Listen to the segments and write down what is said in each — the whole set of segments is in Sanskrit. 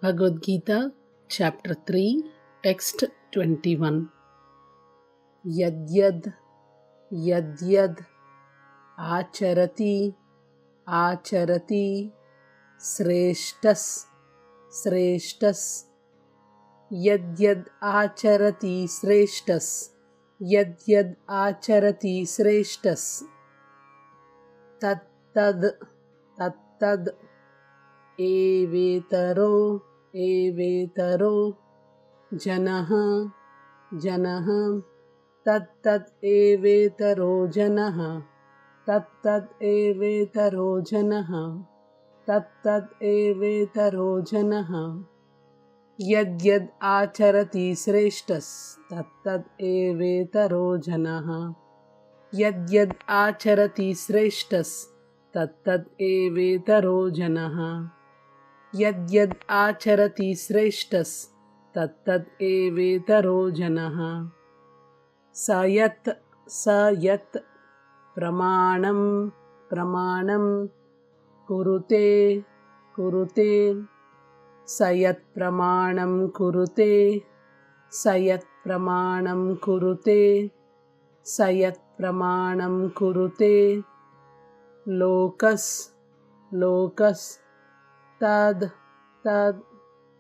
Bhagavad Gita, Chapter 3, Text 21. Yadyad Yadyad Acharati Acharati Sreshtas Sreshtas Yadyad Acharati Sreshtas Yadyad Acharati Sreshtas Tattad Tattad Evetaro Evetaro Janaha Janaha Tattat Evetaro Janaha Tattat Evetaro Janaha Tattat Evetaro Janaha Yadyad Acharati Sreshtas Tattat Evetaro Janaha Yadyad Acharati Sreshtas Tattat Evetaro Janaha Yadyad Acharati Sreshtas Tattat Evetaro Janaha Sayat Sayat Pramanam Pramanam Kurute Kurute Sayat Pramanam Kurute Sayat Pramanam Kurute Sayat Pramanam Kurute Lokas Lokas Tad Tad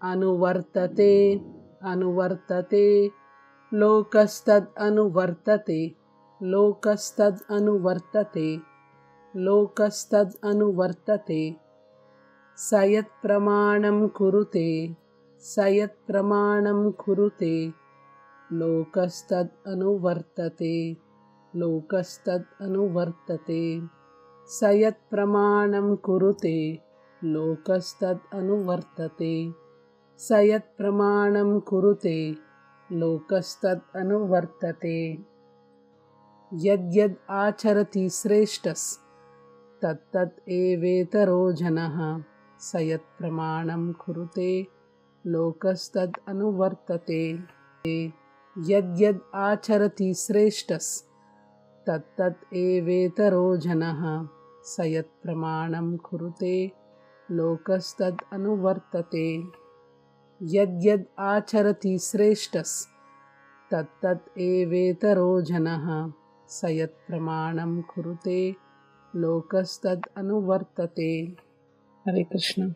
Anuvartate Anuvartate Lokastad Anuvartate Lokastad Anuvartate Lokastad Anuvartate Sayat Pramanam Kurute Sayat Pramanam Kurute Lokastad Anuvartate Lokastad Anuvartate Sayat Pramanam Kurute Lokastad Anuvartate Sayat Pramanam Kurute Lokastad Anuvartate Yadyad Acharati Sreshtas Tattat Evetaro Janaha Sayat Pramanam Kurute Lokastad Anuvartate Yadyad Acharati Sreshtas Tattat Evetaro Janaha Sayat Pramanam Kurute Lokastad Anuvartate Yadyad Acharati Sreshtas Tattat Evetaro Janaha Sayat Pramanam Kurute Lokastad Anuvartate. Hare Krishna.